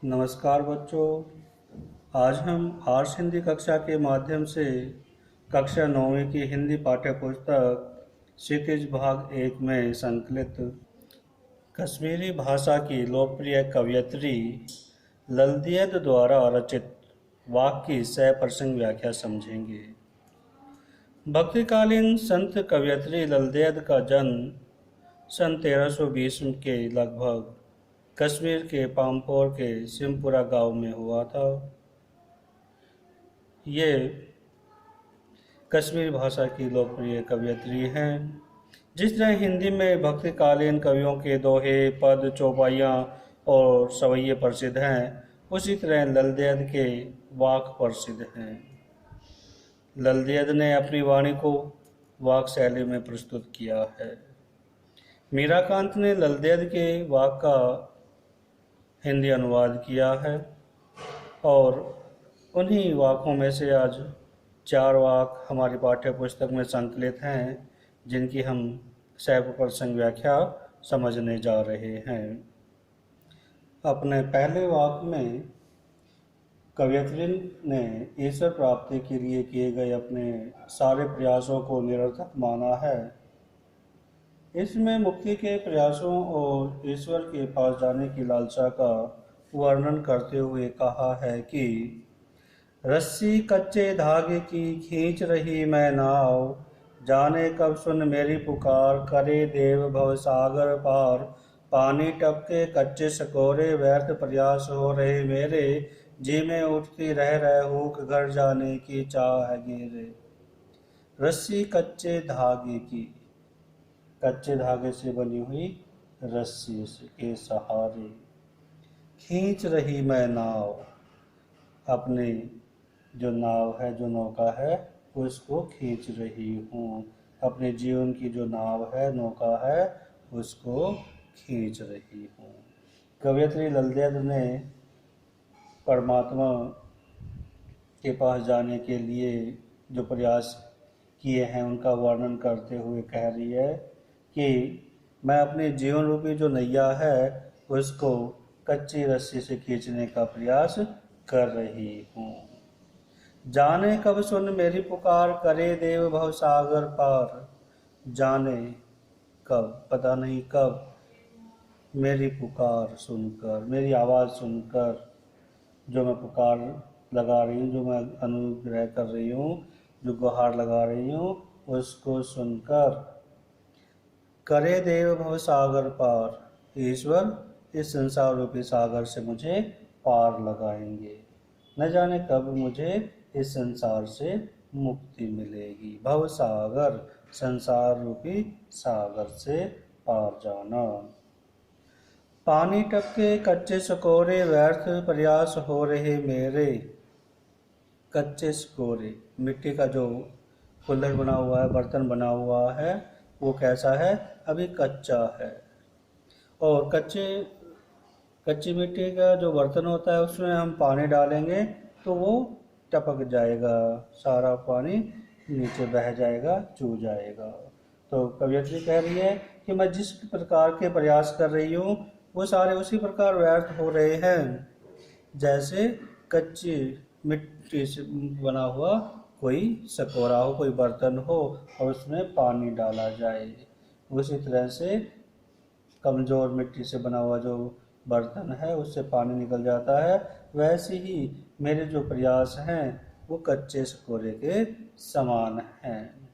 नमस्कार बच्चों। आज हम आर्ट्स हिंदी कक्षा के माध्यम से कक्षा 9वीं की हिंदी पाठ्य पुस्तक क्षितिज भाग 1 में संकलित कश्मीरी भाषा की लोकप्रिय कवयित्री ललदेद द्वारा रचित वाक्य की सह प्रसंग व्याख्या समझेंगे। भक्तिकालीन संत कवयित्री ललदेद का जन्म सन 1320 के लगभग कश्मीर के पामपोर के सिमपुरा गांव में हुआ था। ये कश्मीरी भाषा की लोकप्रिय कवयित्री हैं। जिस तरह हिंदी में भक्तिकालीन कवियों के दोहे, पद, चौपाइयाँ और सवैये प्रसिद्ध हैं, उसी तरह ललदेद के वाक प्रसिद्ध हैं। ललदेद ने अपनी वाणी को वाक शैली में प्रस्तुत किया है। मीराकांत ने ललदेद के वाक का हिंदी अनुवाद किया है और उन्हीं वाकों में से आज 4 वाक हमारी पाठ्य पुस्तक में संकलित हैं, जिनकी हम सह प्रसंग व्याख्या समझने जा रहे हैं। अपने पहले वाक में कवयित्री ने ईश्वर प्राप्ति के लिए किए गए अपने सारे प्रयासों को निरर्थक माना है। इसमें मुक्ति के प्रयासों और ईश्वर के पास जाने की लालसा का वर्णन करते हुए कहा है कि रस्सी कच्चे धागे की खींच रही मैं नाव, जाने कब सुन मेरी पुकार, करे देव भव सागर पार। पानी टपके कच्चे सकोरे, व्यर्थ प्रयास हो रहे मेरे, जी में उठती रह हुक, घर जाने की चाह है घेरे। रस्सी कच्चे धागे की, कच्चे धागे से बनी हुई रस्सी के सहारे खींच रही मैं नाव, अपने जो नाव है, जो नौका है, उसको खींच रही हूँ। अपने जीवन की जो नाव है, नौका है, उसको खींच रही हूँ। कवयित्री ललदेद ने परमात्मा के पास जाने के लिए जो प्रयास किए हैं, उनका वर्णन करते हुए कह रही है कि मैं अपने जीवन रूपी जो नैया है, उसको कच्ची रस्सी से खींचने का प्रयास कर रही हूँ। जाने कब सुन मेरी पुकार, करे देव भव सागर पार। जाने कब, पता नहीं कब, मेरी पुकार सुनकर, मेरी आवाज़ सुनकर, जो मैं पुकार लगा रही हूँ, जो मैं अनुग्रह कर रही हूँ, जो गुहार लगा रही हूँ, उसको सुनकर करे देव भव सागर पार, ईश्वर इस संसार रूपी सागर से मुझे पार लगाएंगे। न जाने कब मुझे इस संसार से मुक्ति मिलेगी। भव सागर, संसार रूपी सागर से पार जाना। पानी टपके कच्चे सकोरे, व्यर्थ प्रयास हो रहे मेरे। कच्चे सकोरे, मिट्टी का जो कुल्हड़ बना हुआ है, बर्तन बना हुआ है, वो कैसा है? अभी कच्चा है। और कच्ची मिट्टी का जो बर्तन होता है, उसमें हम पानी डालेंगे तो वो टपक जाएगा, सारा पानी नीचे बह जाएगा, चू जाएगा। तो कवयित्री कह रही है कि मैं जिस प्रकार के प्रयास कर रही हूँ, वो सारे उसी प्रकार व्यर्थ हो रहे हैं, जैसे कच्ची मिट्टी से बना हुआ कोई सकोरा हो, कोई बर्तन हो और उसमें पानी डाला जाए। उसी तरह से कमज़ोर मिट्टी से बना हुआ जो बर्तन है, उससे पानी निकल जाता है। वैसे ही मेरे जो प्रयास हैं, वो कच्चे सकोरे के समान हैं।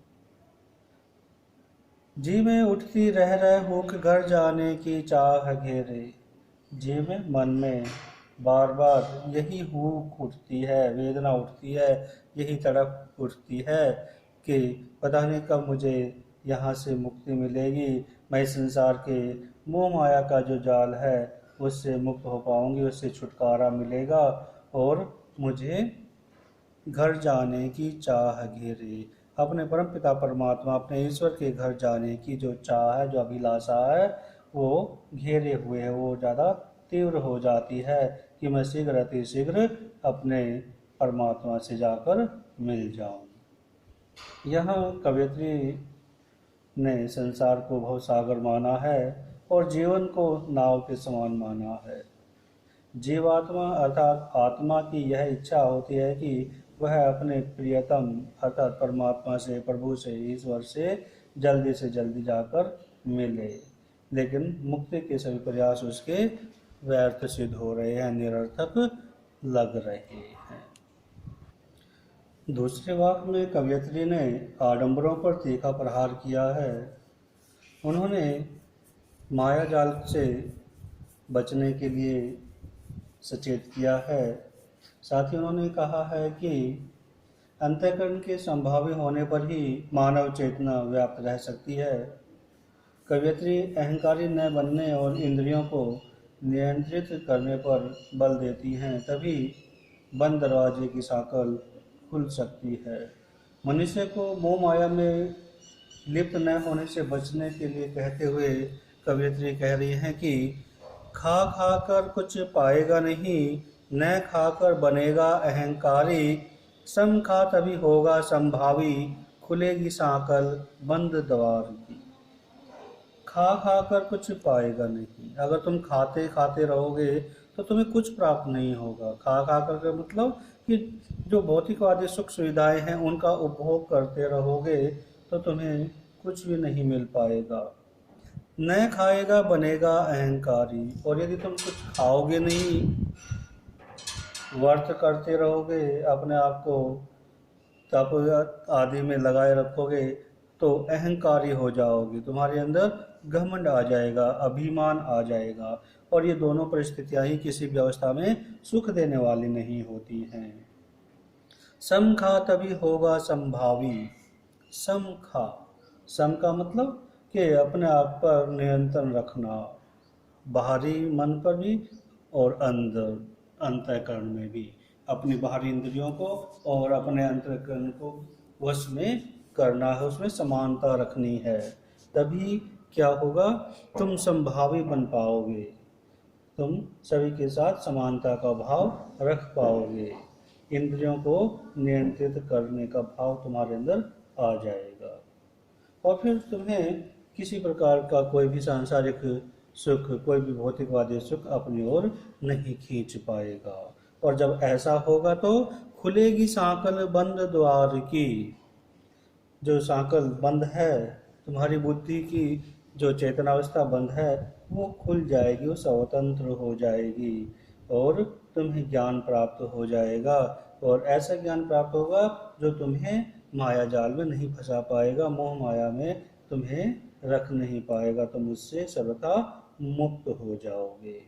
जी में उठती रह हुक, घर जाने की चाह घेरे। जी में, मन में बार बार यही हुक उठती है, वेदना उठती है, यही तड़प उठती है कि पता नहीं कब मुझे यहाँ से मुक्ति मिलेगी, मैं इस संसार के मोह माया का जो जाल है, उससे मुक्त हो पाऊँगी, उससे छुटकारा मिलेगा और मुझे घर जाने की चाह घेरे। अपने परमपिता परमात्मा, अपने ईश्वर के घर जाने की जो चाह है, जो अभिलाषा है, वो घेरे हुए है, वो ज़्यादा तीव्र हो जाती है कि मैं शीघ्र अति शीघ्र अपने परमात्मा से जाकर मिल जाऊं। यहाँ कवयित्री ने संसार को भवसागर माना है और जीवन को नाव के समान माना है। जीवात्मा अर्थात आत्मा की यह इच्छा होती है कि वह अपने प्रियतम अर्थात परमात्मा से, प्रभु से, ईश्वर से जल्दी जाकर मिले। लेकिन मुक्ति के सभी प्रयास उसके व्यर्थ सिद्ध हो रहे हैं, निरर्थक लग रहे हैं। दूसरे वाक्य में कवयित्री ने आडंबरों पर तीखा प्रहार किया है। उन्होंने माया जाल से बचने के लिए सचेत किया है। साथ ही उन्होंने कहा है कि अंतःकरण के संभावी होने पर ही मानव चेतना व्याप्त रह सकती है। कवयित्री अहंकारी न बनने और इंद्रियों को नियंत्रित करने पर बल देती हैं, तभी बंद दरवाजे की सांकल खुल सकती है। मनुष्य को मोह माया में लिप्त न होने से बचने के लिए कहते हुए कवयित्री कह रही हैं कि खा खा कर कुछ पाएगा नहीं, न खाकर बनेगा अहंकारी, सम खा तभी होगा संभावी, खुलेगी सांकल बंद द्वार की। खा खा कर कुछ पाएगा नहीं, अगर तुम खाते खाते रहोगे तो तुम्हें कुछ प्राप्त नहीं होगा। खा खा कर का मतलब कि जो भौतिकवादी सुख सुविधाएं हैं उनका उपभोग करते रहोगे तो तुम्हें कुछ भी नहीं मिल पाएगा। न खाएगा बनेगा अहंकारी, और यदि तुम कुछ खाओगे नहीं, व्यर्थ करते रहोगे, अपने आप को तप आदि में लगाए रखोगे तो अहंकारी हो जाओगे, तुम्हारे अंदर घमंड आ जाएगा, अभिमान आ जाएगा। और ये दोनों परिस्थितियां ही किसी भी अवस्था में सुख देने वाली नहीं होती हैं। सम खा तभी होगा संभावी। सम खा, सम का मतलब कि अपने आप पर नियंत्रण रखना, बाहरी मन पर भी और अंदर अंतःकरण में भी, अपनी बाहरी इंद्रियों को और अपने अंतःकरण को वश में करना है, उसमें समानता रखनी है। तभी क्या होगा, तुम संभावी बन पाओगे, तुम सभी के साथ समानता का भाव रख पाओगे, इंद्रियों को नियंत्रित करने का भाव तुम्हारे अंदर आ जाएगा, और फिर तुम्हें किसी प्रकार का कोई भी सांसारिक सुख, कोई भी भौतिकवादी सुख अपनी ओर नहीं खींच पाएगा। और जब ऐसा होगा तो खुलेगी सांकल बंद द्वार की। जो सांकल बंद है, तुम्हारी बुद्धि की जो चेतनावस्था बंद है, वो खुल जाएगी, वो स्वतंत्र हो जाएगी और तुम्हें ज्ञान प्राप्त हो जाएगा। और ऐसा ज्ञान प्राप्त होगा जो तुम्हें माया जाल में नहीं फंसा पाएगा, मोह माया में तुम्हें रख नहीं पाएगा, तुम उससे सर्वथा मुक्त हो जाओगे।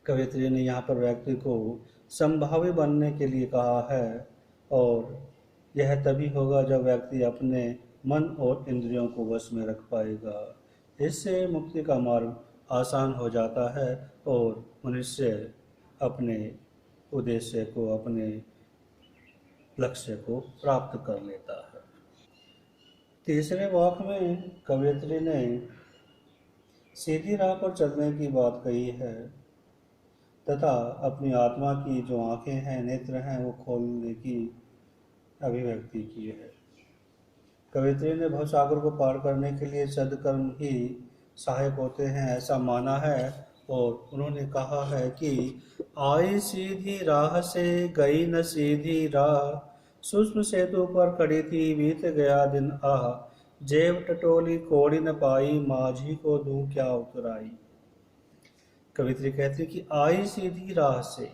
कवयित्री ने यहाँ पर व्यक्ति को संभावी बनने के लिए कहा है, और यह तभी होगा जब व्यक्ति अपने मन और इंद्रियों को वश में रख पाएगा। इससे मुक्ति का मार्ग आसान हो जाता है और मनुष्य अपने उद्देश्य को, अपने लक्ष्य को प्राप्त कर लेता है। तीसरे वाक्य में कवयित्री ने सीधी राह पर चलने की बात कही है तथा अपनी आत्मा की जो आंखें हैं, नेत्र हैं, वो खोलने की अभिव्यक्ति की है। कवयित्री ने भवसागर को पार करने के लिए सद्कर्म ही सहायक होते हैं, ऐसा माना है, और उन्होंने कहा है कि आई सीधी राह से गई न सीधी राह, सूक्ष्म सेतु पर खड़ी थी बीत गया दिन आह, जेब टटोली कोड़ी न पाई, माझी को दूं क्या उतराई। कवित्री कहती कि आई सीधी राह से,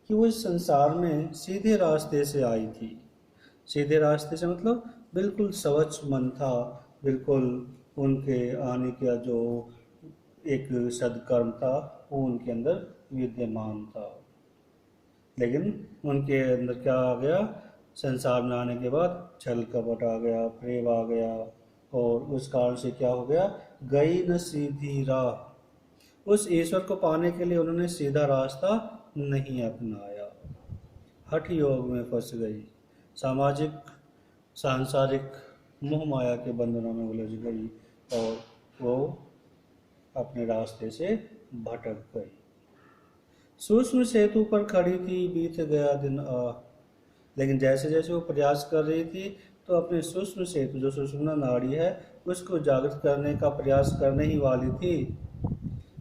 कि वो इस संसार में सीधे रास्ते से आई थी। सीधे रास्ते से मतलब बिल्कुल स्वच्छ मन था, बिल्कुल उनके आने का जो एक सद्कर्म था वो उनके अंदर विद्यमान था। लेकिन उनके अंदर क्या आ गया, संसार में आने के बाद छल कपट आ गया, प्रेम आ गया, और उस कारण से क्या हो गया, गई न सीधी राह। उस ईश्वर को पाने के लिए उन्होंने सीधा रास्ता नहीं अपनाया, हठ योग में फंस गई, सामाजिक सांसारिक मोह माया के बंधनों में उलझ गई और वो अपने रास्ते से भटक गई। सूक्ष्म सेतु पर खड़ी थी बीत गया दिन आह, लेकिन जैसे जैसे वो प्रयास कर रही थी तो अपने सूक्ष्म सेतु जो सुषुम्ना नाड़ी है उसको जागृत करने का प्रयास करने ही वाली थी,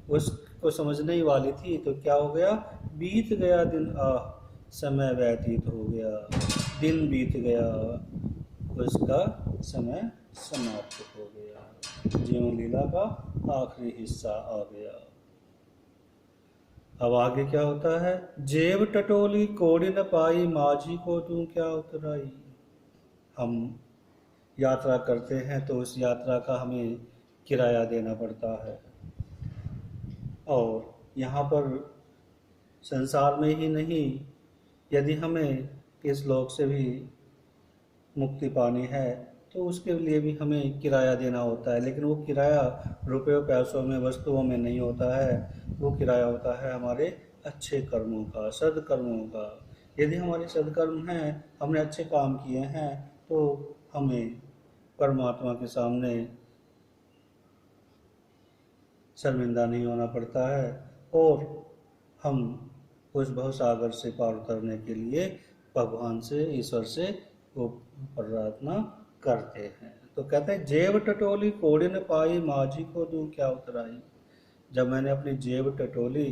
उस को समझने ही वाली थी तो क्या हो गया, बीत गया दिन, समय व्यतीत हो गया, दिन बीत गया, उसका समय समाप्त हो गया, जीवन लीला का आखिरी हिस्सा आ गया। अब आगे क्या होता है, जेब टटोली कोड़ी न पाई, माझी को तू क्या उतराई। हम यात्रा करते हैं तो उस यात्रा का हमें किराया देना पड़ता है, और यहाँ पर संसार में ही नहीं, यदि हमें इस लोक से भी मुक्ति पानी है तो उसके लिए भी हमें किराया देना होता है, लेकिन वो किराया रुपयों पैसों में वस्तुओं में नहीं होता है, वो किराया होता है हमारे अच्छे कर्मों का, सदकर्मों का। यदि हमारे सदकर्म हैं, हमने अच्छे काम किए हैं, तो हमें परमात्मा के सामने शर्मिंदा नहीं होना पड़ता है, और हम उस भवसागर से पार उतरने के लिए भगवान से, ईश्वर से वो प्रार्थना करते हैं। तो कहते हैं जेब टटोली कोड़ी न पाई, माझी को दूं क्या उतराई। जब मैंने अपनी जेब टटोली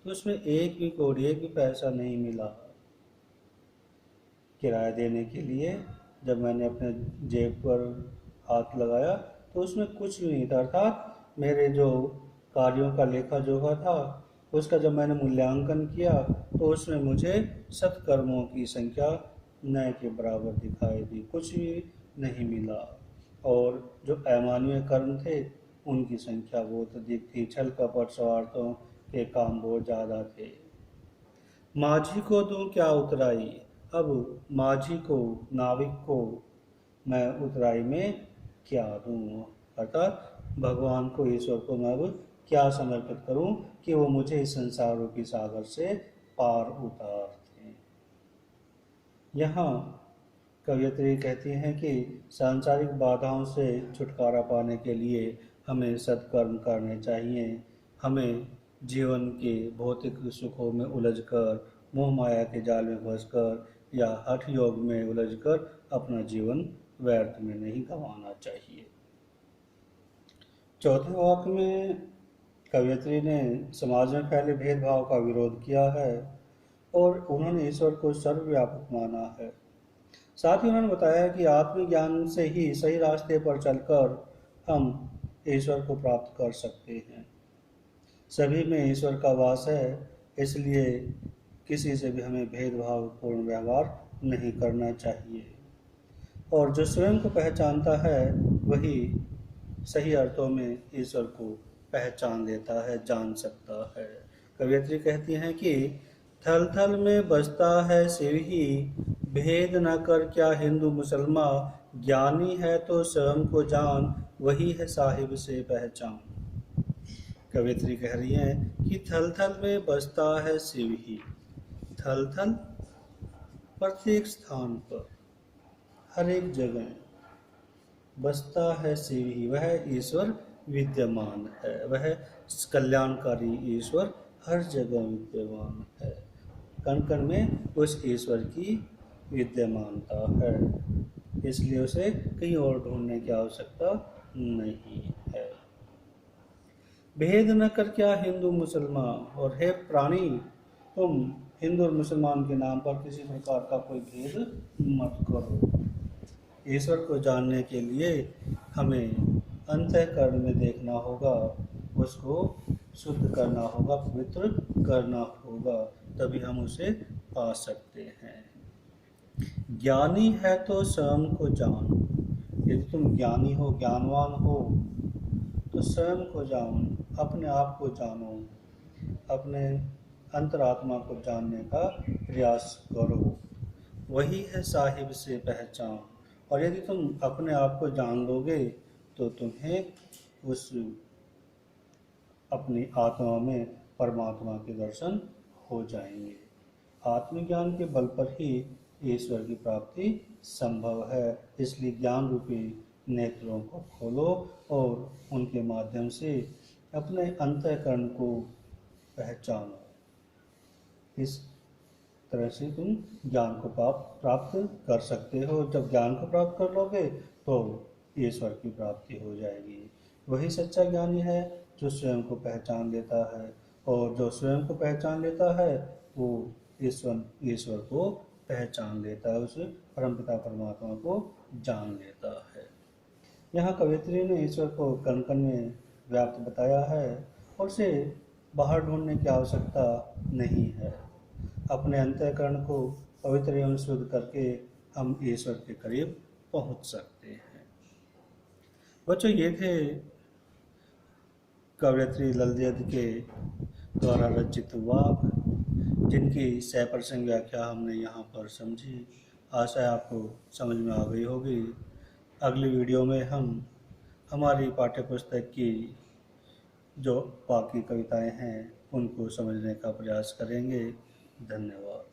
तो उसमें एक भी कौड़ी, एक भी पैसा नहीं मिला किराया देने के लिए। जब मैंने अपने जेब पर हाथ लगाया तो उसमें कुछ भी नहीं था, अर्थात मेरे जो कार्यों का लेखा जोखा था उसका जब मैंने मूल्यांकन किया तो उसमें मुझे सत्कर्मों की संख्या न के बराबर दिखाई दी, कुछ भी नहीं मिला, और जो अमानवीय कर्म थे उनकी संख्या बहुत अधिक थी, छल कपट स्वार्थों के काम बहुत ज़्यादा थे। माझी को दूं क्या उतराई। अब माझी को, नाविक को मैं उतराई में क्या दूं, अर्थात भगवान को, ईश्वर को मैं अब क्या समर्पित करूं कि वो मुझे इस संसार रूपी सागर से पार उतार दें। यहाँ कवयित्री कहती हैं कि सांसारिक बाधाओं से छुटकारा पाने के लिए हमें सत्कर्म करने चाहिए। हमें जीवन के भौतिक सुखों में उलझकर, मोह माया के जाल में फंसकर या हठ योग में उलझकर अपना जीवन व्यर्थ में नहीं गंवाना चाहिए। चौथे वाक्य में कवयित्री ने समाज में फैले भेदभाव का विरोध किया है और उन्होंने ईश्वर को सर्वव्यापक माना है। साथ ही उन्होंने बताया कि आत्मज्ञान से ही सही रास्ते पर चलकर हम ईश्वर को प्राप्त कर सकते हैं। सभी में ईश्वर का वास है, इसलिए किसी से भी हमें भेदभावपूर्ण व्यवहार नहीं करना चाहिए, और जो स्वयं को पहचानता है वही सही अर्थों में ईश्वर को पहचान लेता है, जान सकता है। कवयित्री कहती हैं कि थल थल में बसता है शिव ही, भेद न कर क्या हिंदू मुसलमान, ज्ञानी है तो स्वयं को जान, वही है साहिब से पहचान। कवयित्री कह रही हैं कि थल थल में बसता है शिव ही, थल थल प्रत्येक स्थान पर, हर एक जगह बसता है शिव ही, वह ईश्वर विद्यमान है, वह कल्याणकारी ईश्वर हर जगह विद्यमान है। कण कण में उस ईश्वर की विद्यमानता है, इसलिए उसे कहीं और ढूंढने की आवश्यकता नहीं है। भेद न कर क्या हिंदू मुसलमान, और हे प्राणी, तुम हिंदू और मुसलमान के नाम पर किसी प्रकार का कोई भेद मत करो। ईश्वर को जानने के लिए हमें अंतःकरण में देखना होगा, उसको शुद्ध करना होगा, पवित्र करना होगा, तभी हम उसे पा सकते हैं। ज्ञानी है तो स्वयं को जान। यदि तुम ज्ञानी हो, ज्ञानवान हो, तो स्वयं को जान, अपने आप को जानो, अपने अंतरात्मा को जानने का प्रयास करो, वही है साहिब से पहचान। और यदि तुम अपने आप को जान लोगे तो तुम्हें उस अपनी आत्मा में परमात्मा के दर्शन हो जाएंगे। आत्मज्ञान के बल पर ही ईश्वर की प्राप्ति संभव है, इसलिए ज्ञान रूपी नेत्रों को खोलो और उनके माध्यम से अपने अंतःकरण को पहचानो। इस तरह से तुम ज्ञान को प्राप्त कर सकते हो। जब ज्ञान को प्राप्त कर लोगे तो ईश्वर की प्राप्ति हो जाएगी। वही सच्चा ज्ञानी है जो स्वयं को पहचान लेता है, और जो स्वयं को पहचान लेता है वो ईश्वर को पहचान लेता है, उस परमपिता परमात्मा को जान लेता है। यहाँ कवयित्री ने ईश्वर को कण कण में व्याप्त बताया है, और उसे बाहर ढूंढने की आवश्यकता नहीं है। अपने अंतःकरण को पवित्र एवं शुद्ध करके हम ईश्वर के करीब पहुंच सकते हैं। बच्चों, ये थे कवयित्री ललित के द्वारा रचित वाक, जिनकी 100% व्याख्या हमने यहाँ पर समझी। आशा है आपको समझ में आ गई होगी। अगली वीडियो में हम हमारी पाठ्य पुस्तक की जो बाकी कविताएं हैं उनको समझने का प्रयास करेंगे। धन्यवाद।